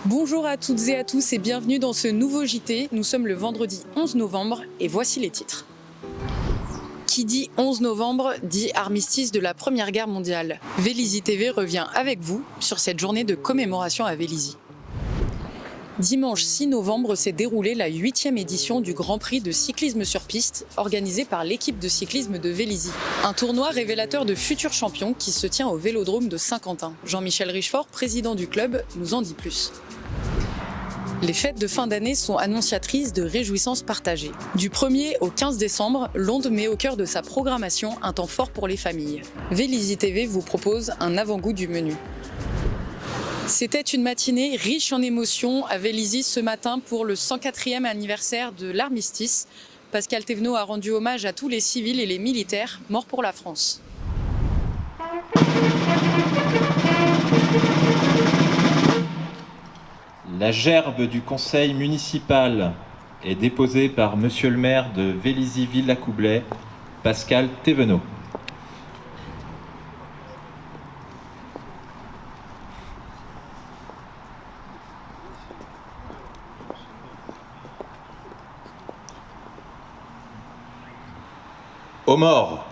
Bonjour à toutes et à tous et bienvenue dans ce nouveau JT. Nous sommes le vendredi 11 novembre et voici les titres. Qui dit 11 novembre dit armistice de la Première Guerre mondiale. Vélizy TV revient avec vous sur cette journée de commémoration à Vélizy. Dimanche 6 novembre s'est déroulée la 8e édition du Grand Prix de cyclisme sur piste organisé par l'équipe de cyclisme de Vélizy. Un tournoi révélateur de futurs champions qui se tient au Vélodrome de Saint-Quentin. Jean-Michel Richefort, président du club, nous en dit plus. Les fêtes de fin d'année sont annonciatrices de réjouissances partagées. Du 1er au 15 décembre, Londe met au cœur de sa programmation un temps fort pour les familles. Vélizy TV vous propose un avant-goût du menu. C'était une matinée riche en émotions à Vélizy ce matin pour le 104e anniversaire de l'armistice. Pascal Thévenot a rendu hommage à tous les civils et les militaires morts pour la France. La gerbe du conseil municipal est déposée par Monsieur le maire de Vélizy-Villacoublay, Pascal Thévenot. Aux morts.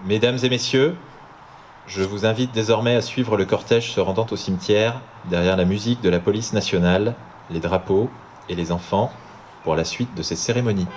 Mesdames et messieurs, je vous invite désormais à suivre le cortège se rendant au cimetière, derrière la musique de la police nationale, les drapeaux et les enfants, pour la suite de ces cérémonies.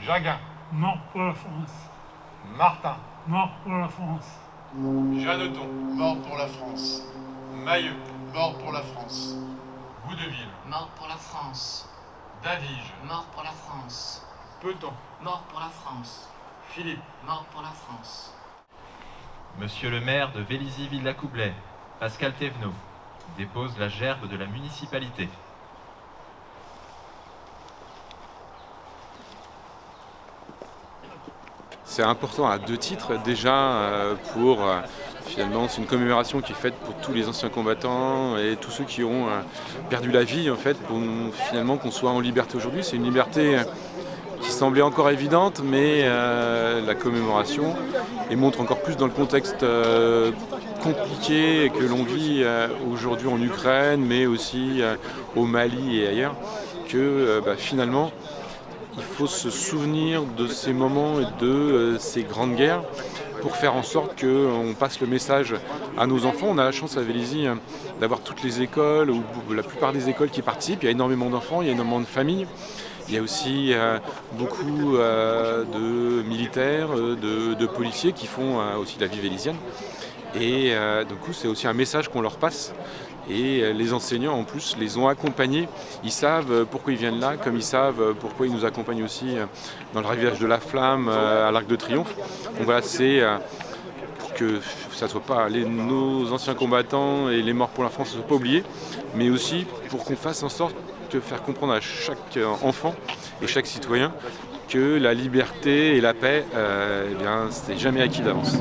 Jaguin, mort pour la France. Martin, Mort pour la France. Jeanneton, mort pour la France. Mailleux, mort pour la France. Boudeville, Mort pour la France. Davige, Mort pour la France. Peton, Mort pour la France. Philippe, Mort pour la France. Monsieur le maire de Vélizy-Villacoublay, Pascal Thévenot, dépose la gerbe de la municipalité. C'est important à deux titres. Déjà, finalement, c'est une commémoration qui est faite pour tous les anciens combattants et tous ceux qui ont perdu la vie, en fait, pour finalement qu'on soit en liberté aujourd'hui. C'est une liberté qui semblait encore évidente, mais la commémoration et montre encore plus dans le contexte compliqué que l'on vit aujourd'hui en Ukraine, mais aussi au Mali et ailleurs, que finalement, il faut se souvenir de ces moments et de ces grandes guerres pour faire en sorte qu'on passe le message à nos enfants. On a la chance à Vélizy d'avoir toutes les écoles, ou la plupart des écoles qui participent. Il y a énormément d'enfants, il y a énormément de familles. Il y a aussi beaucoup de militaires, de policiers qui font aussi la vie vélizienne. Et du coup, c'est aussi un message qu'on leur passe. Et les enseignants, en plus, les ont accompagnés. Ils savent pourquoi ils viennent là, comme ils savent pourquoi ils nous accompagnent aussi dans le ravillage de la flamme, à l'Arc de Triomphe. Donc voilà, c'est pour que ça soit pas nos anciens combattants et les morts pour la France ne soient pas oubliés, mais aussi pour qu'on fasse en sorte de faire comprendre à chaque enfant et chaque citoyen que la liberté et la paix, c'est jamais acquis d'avance.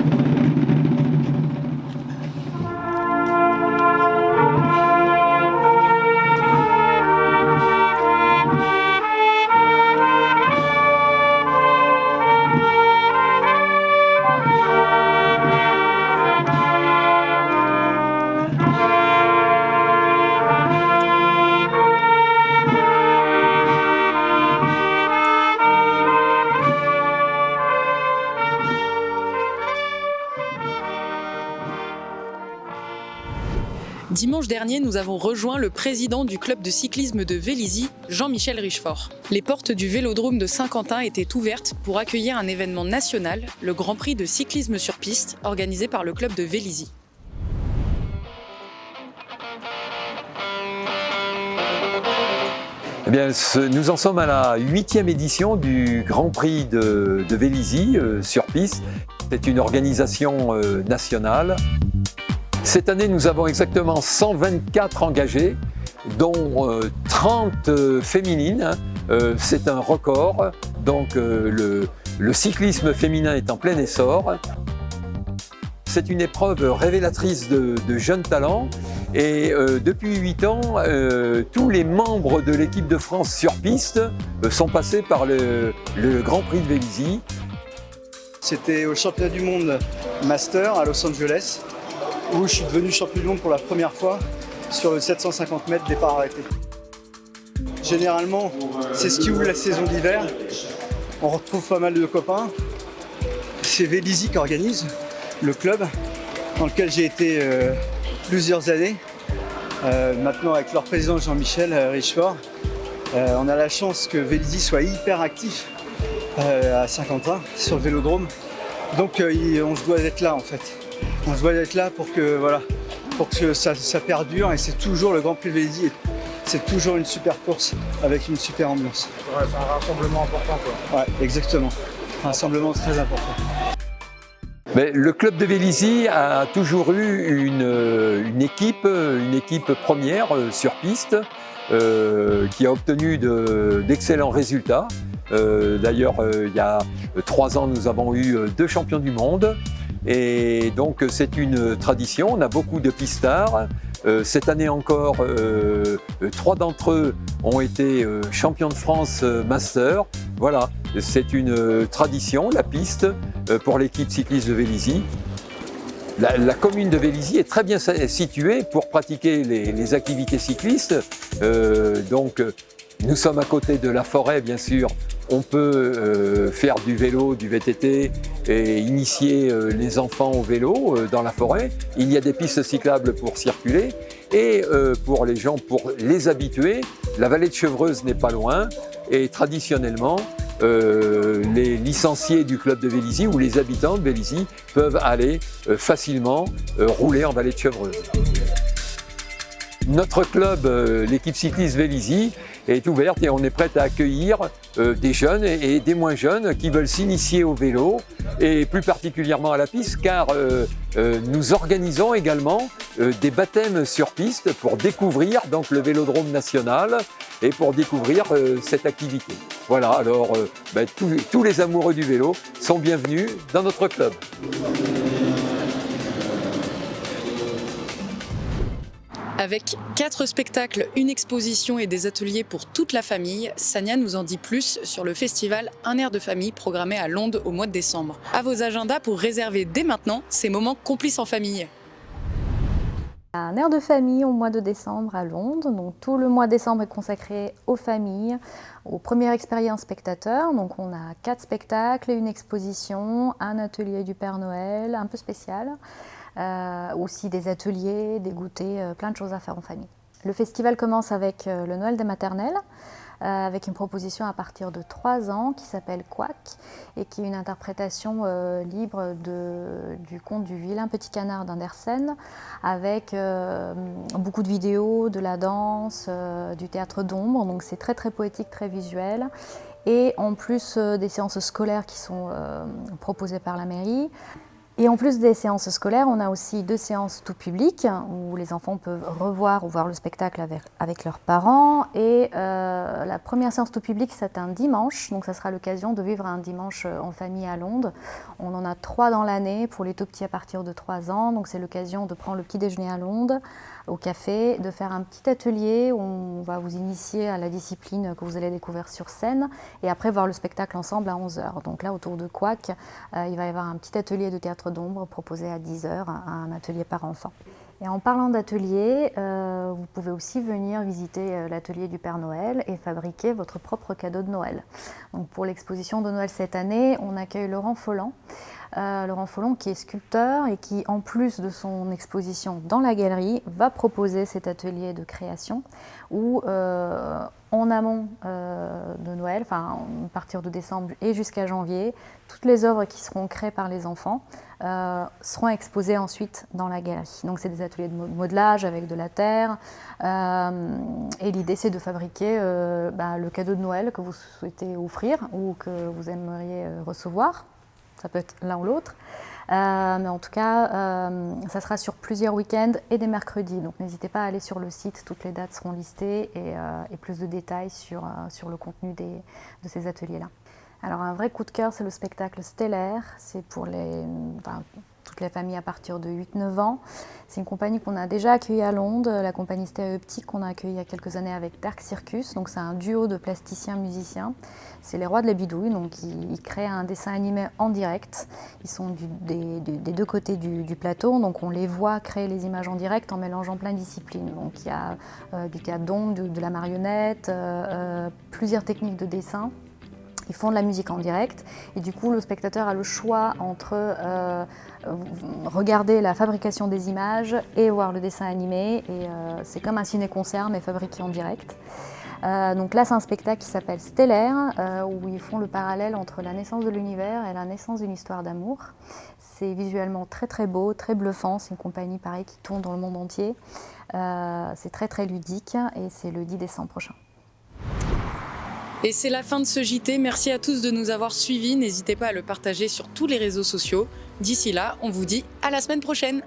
Dimanche dernier, nous avons rejoint le président du club de cyclisme de Vélizy, Jean-Michel Richefort. Les portes du vélodrome de Saint-Quentin étaient ouvertes pour accueillir un événement national, le Grand Prix de cyclisme sur piste, organisé par le club de Vélizy. Eh bien, nous en sommes à la 8e édition du Grand Prix de Vélizy sur piste. C'est une organisation nationale. Cette année, nous avons exactement 124 engagés, dont 30 féminines. C'est un record. Donc le cyclisme féminin est en plein essor. C'est une épreuve révélatrice de jeunes talents. Et depuis 8 ans, tous les membres de l'équipe de France sur piste sont passés par le Grand Prix de Vélizy. C'était au championnat du monde Master à Los Angeles, où je suis devenu champion du monde pour la première fois sur le 750 mètres départ arrêté. Généralement, c'est ce qui ouvre la saison d'hiver. On retrouve pas mal de copains. C'est Vélizy qui organise le club dans lequel j'ai été plusieurs années. Maintenant, avec leur président Jean-Michel Richefort, on a la chance que Vélizy soit hyper actif à Saint-Quentin, sur le vélodrome. Donc on se doit d'être là en fait. On se doit d'être là pour que ça perdure, et c'est toujours le Grand Prix de Vélizy. C'est toujours une super course avec une super ambiance. Ouais, c'est un rassemblement important quoi. Ouais, exactement. Un rassemblement très important. Mais le club de Vélizy a toujours eu une équipe première sur piste qui a obtenu d'excellents résultats. D'ailleurs, il y a 3 ans, nous avons eu 2 champions du monde. Et donc, c'est une tradition. On a beaucoup de pistards. Cette année encore, 3 d'entre eux ont été champions de France Master. Voilà, c'est une tradition, la piste, pour l'équipe cycliste de Vélizy. La commune de Vélizy est très bien située pour pratiquer les activités cyclistes. Nous sommes à côté de la forêt, bien sûr. On peut faire du vélo, du VTT et initier les enfants au vélo dans la forêt. Il y a des pistes cyclables pour circuler. Et pour les habitués, la vallée de Chevreuse n'est pas loin. Et traditionnellement, les licenciés du club de Vélizy ou les habitants de Vélizy peuvent aller facilement rouler en vallée de Chevreuse. Notre club, l'équipe cycliste Vélizy, est ouverte et on est prêt à accueillir des jeunes et des moins jeunes qui veulent s'initier au vélo et plus particulièrement à la piste, car nous organisons également des baptêmes sur piste pour découvrir donc le vélodrome national et pour découvrir cette activité. Voilà, alors tous les amoureux du vélo sont bienvenus dans notre club. Avec 4 spectacles, une exposition et des ateliers pour toute la famille, Sania nous en dit plus sur le festival Un air de famille programmé à Londe au mois de décembre. À vos agendas pour réserver dès maintenant ces moments complices en famille. Un air de famille au mois de décembre à Londe. Donc tout le mois de décembre est consacré aux familles, aux premières expériences spectateurs. Donc on a 4 spectacles, une exposition, un atelier du Père Noël un peu spécial. Aussi des ateliers, des goûters, plein de choses à faire en famille. Le festival commence avec le Noël des maternelles, avec une proposition à partir de 3 ans qui s'appelle Quack et qui est une interprétation libre du conte du vilain petit canard d'Andersen, avec beaucoup de vidéos, de la danse, du théâtre d'ombre, donc c'est très très poétique, très visuel. Et en plus des séances scolaires qui sont proposées par la mairie. Et en plus des séances scolaires, on a aussi 2 séances tout public où les enfants peuvent revoir ou voir le spectacle avec leurs parents. Et la première séance tout public, c'est un dimanche, donc ça sera l'occasion de vivre un dimanche en famille à Londe. On en a 3 dans l'année pour les tout petits à partir de 3 ans, donc c'est l'occasion de prendre le petit déjeuner à Londe, au café, de faire un petit atelier où on va vous initier à la discipline que vous allez découvrir sur scène et après voir le spectacle ensemble à 11h. Donc là, autour de Quack, il va y avoir un petit atelier de théâtre d'ombre proposé à 10h, un atelier par enfant. Et en parlant d'atelier, vous pouvez aussi venir visiter l'atelier du Père Noël et fabriquer votre propre cadeau de Noël. Donc pour l'exposition de Noël cette année, on accueille Laurent Folland, Laurent Follon qui est sculpteur et qui, en plus de son exposition dans la galerie, va proposer cet atelier de création où, en amont de Noël, enfin à partir de décembre et jusqu'à janvier, toutes les œuvres qui seront créées par les enfants seront exposées ensuite dans la galerie. Donc c'est des ateliers de modelage avec de la terre et l'idée c'est de fabriquer le cadeau de Noël que vous souhaitez offrir ou que vous aimeriez recevoir. Ça peut être l'un ou l'autre. Mais en tout cas, ça sera sur plusieurs week-ends et des mercredis. Donc n'hésitez pas à aller sur le site, toutes les dates seront listées et plus de détails sur le contenu de ces ateliers-là. Alors un vrai coup de cœur, c'est le spectacle Stellaire. C'est pour toutes les familles à partir de 8-9 ans. C'est une compagnie qu'on a déjà accueillie à Londres, la compagnie Stéréoptique qu'on a accueillie il y a quelques années avec Dark Circus. Donc c'est un duo de plasticiens-musiciens. C'est les rois de la bidouille, donc ils créent un dessin animé en direct. Ils sont des deux côtés du plateau, donc on les voit créer les images en direct en mélangeant plein de disciplines. Donc il y a du théâtre d'ombre, de la marionnette, plusieurs techniques de dessin. Ils font de la musique en direct et du coup le spectateur a le choix entre regarder la fabrication des images et voir le dessin animé. Et c'est comme un ciné-concert mais fabriqué en direct. Donc là c'est un spectacle qui s'appelle Stellaire où ils font le parallèle entre la naissance de l'univers et la naissance d'une histoire d'amour. C'est visuellement très très beau, très bluffant, c'est une compagnie pareil qui tourne dans le monde entier. C'est très très ludique et c'est le 10 décembre prochain. Et c'est la fin de ce JT. Merci à tous de nous avoir suivis. N'hésitez pas à le partager sur tous les réseaux sociaux. D'ici là, on vous dit à la semaine prochaine.